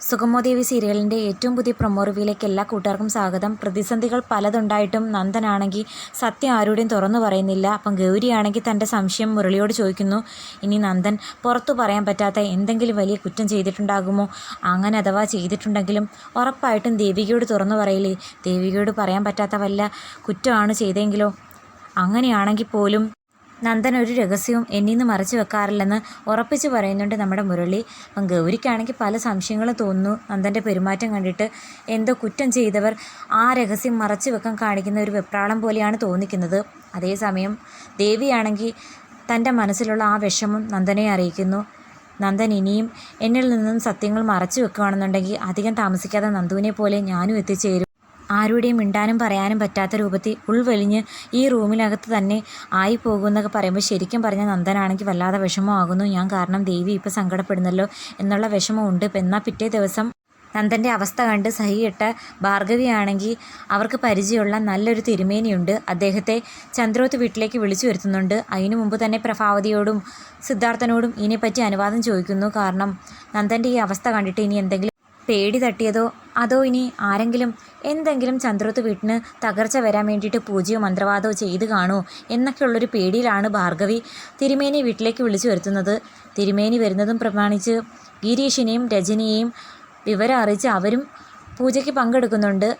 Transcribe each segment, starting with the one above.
സുഗമോദേവി സീരിയലിൻ്റെ ഏറ്റവും പുതിയ പ്രൊമോ റിവ്യൂയിലേക്ക് എല്ലാ കൂട്ടുകാർക്കും സ്വാഗതം. പ്രതിസന്ധികൾ പലതുണ്ടായിട്ടും നന്ദനാണെങ്കിൽ സത്യം ആരോടും തുറന്നു പറയുന്നില്ല. അപ്പം ഗൗരിയാണെങ്കിൽ തൻ്റെ സംശയം മുരളിയോട് ചോദിക്കുന്നു. ഇനി നന്ദൻ പുറത്തു പറയാൻ പറ്റാത്ത എന്തെങ്കിലും വലിയ കുറ്റം ചെയ്തിട്ടുണ്ടാകുമോ? അങ്ങനെ അഥവാ ചെയ്തിട്ടുണ്ടെങ്കിലും ഉറപ്പായിട്ടും ദേവികയോട് തുറന്നു പറയില്ലേ? ദേവികയോട് പറയാൻ പറ്റാത്ത വല്ല കുറ്റമാണ് ചെയ്തെങ്കിലോ? അങ്ങനെയാണെങ്കിൽ പോലും നന്ദൻ ഒരു രഹസ്യവും എന്നിൽ നിന്ന് മറച്ചു വെക്കാറില്ലെന്ന് ഉറപ്പിച്ച് പറയുന്നുണ്ട് നമ്മുടെ മുരളി. അപ്പം ഗൗരിക്കാണെങ്കിൽ പല സംശയങ്ങളും തോന്നുന്നു. നന്ദൻ്റെ പെരുമാറ്റം കണ്ടിട്ട് എന്തോ കുറ്റം ചെയ്തവർ ആ രഹസ്യം മറച്ചു വെക്കാൻ കാണിക്കുന്ന ഒരു വെപ്രാളം പോലെയാണ് തോന്നിക്കുന്നത്. അതേസമയം ദേവിയാണെങ്കിൽ തൻ്റെ മനസ്സിലുള്ള ആ വിഷമം നന്ദനെ അറിയിക്കുന്നു. നന്ദൻ ഇനിയും എന്നിൽ നിന്നും സത്യങ്ങൾ മറച്ചു വെക്കുകയാണെന്നുണ്ടെങ്കിൽ അധികം താമസിക്കാതെ നന്ദുവിനെ പോലെ ഞാനും എത്തിച്ചേരും. ആരുടെയും മിണ്ടാനും പറയാനും പറ്റാത്ത രൂപത്തിൽ ഉൾവലിഞ്ഞ് ഈ റൂമിനകത്ത് തന്നെ ആയി പോകുമെന്നൊക്കെ പറയുമ്പോൾ ശരിക്കും പറഞ്ഞ നന്ദനാണെങ്കിൽ വല്ലാതെ വിഷമമാകുന്നു. ഞാൻ കാരണം ദേവി ഇപ്പോൾ സങ്കടപ്പെടുന്നല്ലോ എന്നുള്ള വിഷമമുണ്ട്. എന്നാൽ പിറ്റേ ദിവസം നന്ദൻ്റെ അവസ്ഥ കണ്ട് സഹികെട്ട ഭാർഗവിയാണെങ്കിൽ അവർക്ക് പരിചയമുള്ള നല്ലൊരു തിരുമേനിയുണ്ട്. അദ്ദേഹത്തെ ചന്ദ്രോത്ത് വീട്ടിലേക്ക് വിളിച്ചു വരുത്തുന്നുണ്ട്. അതിനു മുമ്പ് തന്നെ പ്രഭാവതിയോടും സിദ്ധാർത്ഥനോടും ഇതിനെപ്പറ്റി അനുവാദം ചോദിക്കുന്നു. കാരണം നന്ദൻ്റെ ഈ അവസ്ഥ കണ്ടിട്ട് ഇനി എന്തെങ്കിലും പേടി തട്ടിയതോ അതോ ഇനി ആരെങ്കിലും എന്തെങ്കിലും ചന്ദ്രോത്ത് വീട്ടിന് തകർച്ച വരാൻ വേണ്ടിയിട്ട് പൂജയോ മന്ത്രവാദമോ ചെയ്ത് കാണുമോ എന്നൊക്കെയുള്ളൊരു പേടിയിലാണ് ഭാർഗവി തിരുമേനി വീട്ടിലേക്ക് വിളിച്ചു വരുത്തുന്നത്. തിരുമേനി വരുന്നതും പ്രമാണിച്ച് ഗിരീഷിനെയും രജനിയെയും വിവരം അറിയിച്ച് അവരും പൂജയ്ക്ക് പങ്കെടുക്കുന്നുണ്ട്.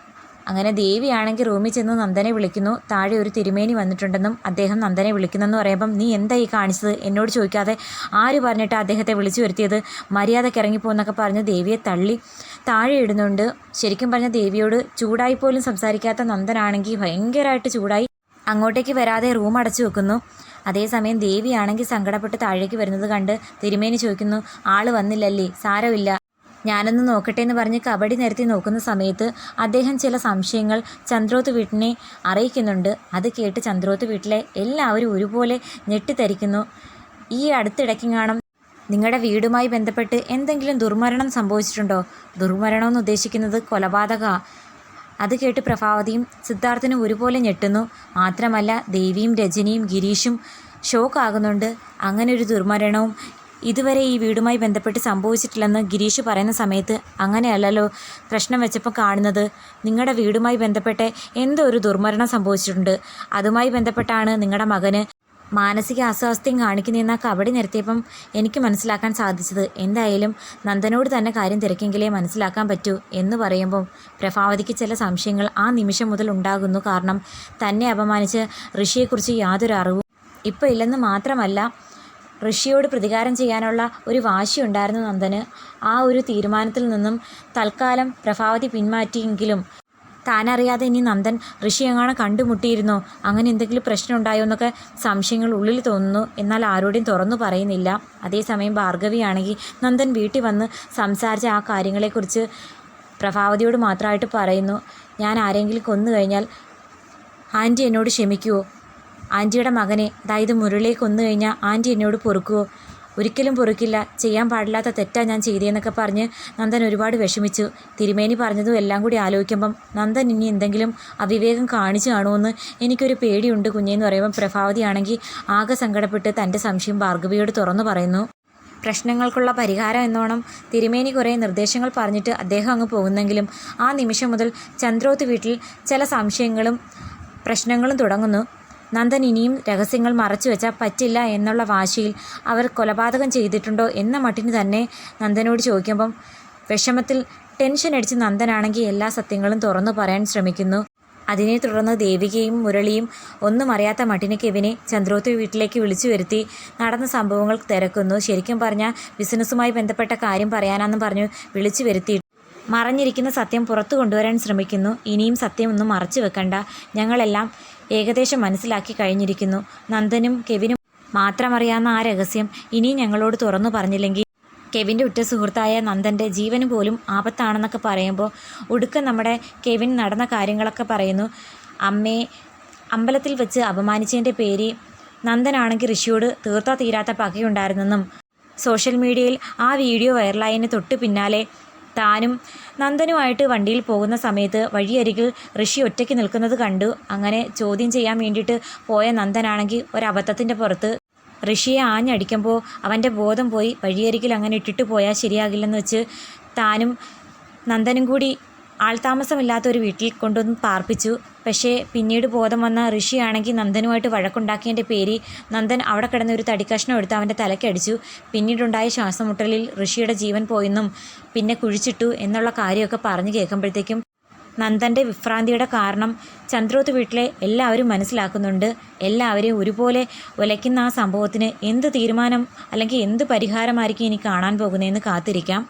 അങ്ങനെ ദേവിയാണെങ്കിൽ റൂമിൽ ചെന്ന് നന്ദനെ വിളിക്കുന്നു. താഴെ ഒരു തിരുമേനി വന്നിട്ടുണ്ടെന്നും അദ്ദേഹം നന്ദനെ വിളിക്കുന്നെന്ന് പറയുമ്പം നീ എന്താ ഈ കാണിച്ചത്? എന്നോട് ചോദിക്കാതെ ആര് പറഞ്ഞിട്ട് അദ്ദേഹത്തെ വിളിച്ചു വരുത്തിയത്? മര്യാദയ്ക്ക് ഇറങ്ങിപ്പോന്നൊക്കെ പറഞ്ഞ് ദേവിയെ തള്ളി താഴെ ഇടുന്നുണ്ട്. ശരിക്കും പറഞ്ഞ ദേവിയോട് ചൂടായി പോലും സംസാരിക്കാത്ത നന്ദനാണെങ്കിൽ ഭയങ്കരമായിട്ട് ചൂടായി അങ്ങോട്ടേക്ക് വരാതെ റൂം അടച്ചു വെക്കുന്നു. അതേസമയം ദേവിയാണെങ്കിൽ സങ്കടപ്പെട്ട് താഴേക്ക് വരുന്നത് കണ്ട് തിരുമേനി ചോദിക്കുന്നു, ആള് വന്നില്ലല്ലേ? സാരമില്ല, ഞാനൊന്ന് നോക്കട്ടെ എന്ന് പറഞ്ഞ് കബഡി നിരത്തി നോക്കുന്ന സമയത്ത് അദ്ദേഹം ചില സംശയങ്ങൾ ചന്ദ്രോത്ത് വീട്ടിനെ അറിയിക്കുന്നുണ്ട്. അത് കേട്ട് ചന്ദ്രോത്ത് വീട്ടിലെ എല്ലാവരും ഒരുപോലെ ഞെട്ടിത്തരിക്കുന്നു. ഈ അടുത്തിടയ്ക്കെങ്ങാനും നിങ്ങളുടെ വീടുമായി ബന്ധപ്പെട്ട് എന്തെങ്കിലും ദുർമരണം സംഭവിച്ചിട്ടുണ്ടോ? ദുർമരണം എന്ന് ഉദ്ദേശിക്കുന്നത് കൊലപാതകമാണ്. അത് കേട്ട് പ്രഭാവതിയും സിദ്ധാർത്ഥനും ഒരുപോലെ ഞെട്ടുന്നു. മാത്രമല്ല ദേവിയും രജനിയും ഗിരീഷും ഷോക്കാകുന്നുണ്ട്. അങ്ങനെ ഒരു ദുർമരണവും ഇതുവരെ ഈ വീടുമായി ബന്ധപ്പെട്ട് സംഭവിച്ചിട്ടില്ലെന്ന് ഗിരീഷ് പറയുന്ന സമയത്ത് അങ്ങനെയല്ലല്ലോ പ്രശ്നം വെച്ചപ്പോൾ കാണുന്നത്. നിങ്ങളുടെ വീടുമായി ബന്ധപ്പെട്ട് എന്തോ ഒരു ദുർമരണം സംഭവിച്ചിട്ടുണ്ട്. അതുമായി ബന്ധപ്പെട്ടാണ് നിങ്ങളുടെ മകന് മാനസിക അസ്വാസ്ഥ്യം കാണിക്കുന്നതെന്ന കബഡി നിരത്തിയപ്പം എനിക്ക് മനസ്സിലാക്കാൻ സാധിച്ചത്. എന്തായാലും നന്ദനോട് തന്നെ കാര്യം തിരക്കെങ്കിലേ മനസ്സിലാക്കാൻ പറ്റൂ എന്ന് പറയുമ്പം പ്രഭാവതിക്ക് ചില സംശയങ്ങൾ ആ നിമിഷം മുതൽ ഉണ്ടാകുന്നു. കാരണം തന്നെ അപമാനിച്ച് ഋഷിയെക്കുറിച്ച് യാതൊരു അറിവും ഇപ്പോൾ ഇല്ലെന്ന് മാത്രമല്ല, ഋഷിയോട് പ്രതികാരം ചെയ്യാനുള്ള ഒരു വാശിയുണ്ടായിരുന്നു നന്ദന്. ആ ഒരു തീരുമാനത്തിൽ നിന്നും തൽക്കാലം പ്രഭാവതി പിന്മാറ്റിയെങ്കിലും താനറിയാതെ ഇനി നന്ദൻ ഋഷി എങ്ങാനും കണ്ടുമുട്ടിയിരുന്നോ, അങ്ങനെ എന്തെങ്കിലും പ്രശ്നം ഉണ്ടായോ എന്നൊക്കെ സംശയങ്ങൾ ഉള്ളിൽ തോന്നുന്നു. എന്നാൽ ആരോടും തുറന്നു പറയുന്നില്ല. അതേസമയം ഭാർഗവിയാണെങ്കിൽ നന്ദൻ വീട്ടിൽ വന്ന് സംസാരിച്ച ആ കാര്യങ്ങളെക്കുറിച്ച് പ്രഭാവതിയോട് മാത്രമായിട്ട് പറയുന്നു. ഞാൻ ആരെങ്കിലും കൊന്നു കഴിഞ്ഞാൽ ആൻറ്റി എന്നോട് ക്ഷമിക്കുമോ? ആൻറ്റിയുടെ മകനെ, അതായത് മുരളിയെ കൊന്നു കഴിഞ്ഞാൽ ആൻറ്റി എന്നോട് പൊറുക്കുമോ? ഒരിക്കലും പൊറുക്കില്ല, ചെയ്യാൻ പാടില്ലാത്ത തെറ്റാ ഞാൻ ചെയ്തതെന്നൊക്കെ പറഞ്ഞ് നന്ദൻ ഒരുപാട് വിഷമിച്ചു. തിരുമേനി പറഞ്ഞതും എല്ലാം കൂടി ആലോചിക്കുമ്പം നന്ദൻ ഇനി എന്തെങ്കിലും അവിവേകം കാണിച്ചു കാണുമെന്ന് എനിക്കൊരു പേടിയുണ്ട് കുഞ്ഞേന്ന് പറയുമ്പം പ്രഭാവതിയാണെങ്കിൽ ആകെ സങ്കടപ്പെട്ട് തൻ്റെ സംശയം ഭാർഗവിയോട് തുറന്നു പറയുന്നു. പ്രശ്നങ്ങൾക്കുള്ള പരിഹാരം എന്നോണം തിരുമേനി കുറേ നിർദ്ദേശങ്ങൾ പറഞ്ഞിട്ട് അദ്ദേഹം അങ്ങ് പോകുന്നെങ്കിലും ആ നിമിഷം മുതൽ ചന്ദ്രോത്ത് വീട്ടിൽ ചില സംശയങ്ങളും പ്രശ്നങ്ങളും തുടങ്ങുന്നു. നന്ദൻ ഇനിയും രഹസ്യങ്ങൾ മറച്ചു വെച്ചാൽ പറ്റില്ല എന്നുള്ള വാശിയിൽ അവർ കൊലപാതകം ചെയ്തിട്ടുണ്ടോ എന്ന മട്ടിന് തന്നെ നന്ദനോട് ചോദിക്കുമ്പം വിഷമത്തിൽ ടെൻഷൻ അടിച്ച് നന്ദനാണെങ്കിൽ എല്ലാ സത്യങ്ങളും തുറന്നു പറയാൻ ശ്രമിക്കുന്നു. അതിനെ തുടർന്ന് ദേവികയും മുരളിയും ഒന്നും അറിയാത്ത മട്ടിന് കെവിനെ ചന്ദ്രോത്ത് വീട്ടിലേക്ക് വിളിച്ചു വരുത്തി നടന്ന സംഭവങ്ങൾ തിരക്കുന്നു. ശരിക്കും പറഞ്ഞാൽ ബിസിനസ്സുമായി ബന്ധപ്പെട്ട കാര്യം പറയാനാണെന്ന് പറഞ്ഞു വിളിച്ചു വരുത്തി മറഞ്ഞിരിക്കുന്ന സത്യം പുറത്തു കൊണ്ടുവരാൻ ശ്രമിക്കുന്നു. ഇനിയും സത്യമൊന്നും മറച്ചു വെക്കണ്ട, ഞങ്ങളെല്ലാം ഏകദേശം മനസ്സിലാക്കി കഴിഞ്ഞിരിക്കുന്നു. നന്ദനും കെവിനും മാത്രമറിയാവുന്ന ആ രഹസ്യം ഇനിയും ഞങ്ങളോട് തുറന്നു പറഞ്ഞില്ലെങ്കിൽ കെവിൻ്റെ ഉറ്റ സുഹൃത്തായ നന്ദൻ്റെ ജീവന് പോലും ആപത്താണെന്നൊക്കെ പറയുമ്പോൾ ഒടുക്കം നമ്മുടെ കെവിൻ നടന്ന കാര്യങ്ങളൊക്കെ പറയുന്നു. അമ്മയെ അമ്പലത്തിൽ വെച്ച് അപമാനിച്ചതിൻ്റെ പേര് നന്ദനാണെങ്കിൽ ഋഷിയോട് തീർത്താ തീരാത്ത പകയുണ്ടായിരുന്നെന്നും സോഷ്യൽ മീഡിയയിൽ ആ വീഡിയോ വൈറലായതിന് തൊട്ട് പിന്നാലെ താനും നന്ദനുമായിട്ട് വണ്ടിയിൽ പോകുന്ന സമയത്ത് വഴിയരികിൽ ഋഷി ഒറ്റയ്ക്ക് നിൽക്കുന്നത് കണ്ടു. അങ്ങനെ ചോദ്യം ചെയ്യാൻ വേണ്ടിയിട്ട് പോയ നന്ദനാണെങ്കിൽ ഒരബദ്ധത്തിൻ്റെ പുറത്ത് ഋഷിയെ ആഞ്ഞടിക്കുമ്പോൾ അവൻ്റെ ബോധം പോയി വഴിയരികിൽ അങ്ങനെ ഇട്ടിട്ട് പോയാൽ ശരിയാകില്ലെന്ന് വെച്ച് താനും നന്ദനും കൂടി ആൾതാമസമില്ലാത്തൊരു വീട്ടിൽ കൊണ്ടുവന്ന് പാർപ്പിച്ചു. പക്ഷേ പിന്നീട് ബോധം വന്ന ഋഷിയാണെങ്കിൽ നന്ദനുമായിട്ട് വഴക്കുണ്ടാക്കിയതിൻ്റെ പേരിൽ നന്ദൻ അവിടെ കിടന്ന ഒരു തടിക്കഷ്ണം എടുത്ത് അവൻ്റെ തലക്കടിച്ചു. പിന്നീടുണ്ടായ ശ്വാസമുട്ടലിൽ ഋഷിയുടെ ജീവൻ പോയെന്നും പിന്നെ കുഴിച്ചിട്ടു എന്നുള്ള കാര്യമൊക്കെ പറഞ്ഞു കേൾക്കുമ്പോഴത്തേക്കും നന്ദൻ്റെ വിഭ്രാന്തിയുടെ കാരണം ചന്ദ്രോത്ത് വീട്ടിലെ എല്ലാവരും മനസ്സിലാക്കുന്നുണ്ട്. എല്ലാവരെയും ഒരുപോലെ ഉലയ്ക്കുന്ന ആ സംഭവത്തിന് എന്ത് തീരുമാനം അല്ലെങ്കിൽ എന്ത് പരിഹാരമായിരിക്കും ഇനി കാണാൻ പോകുന്നതെന്ന് കാത്തിരിക്കാം.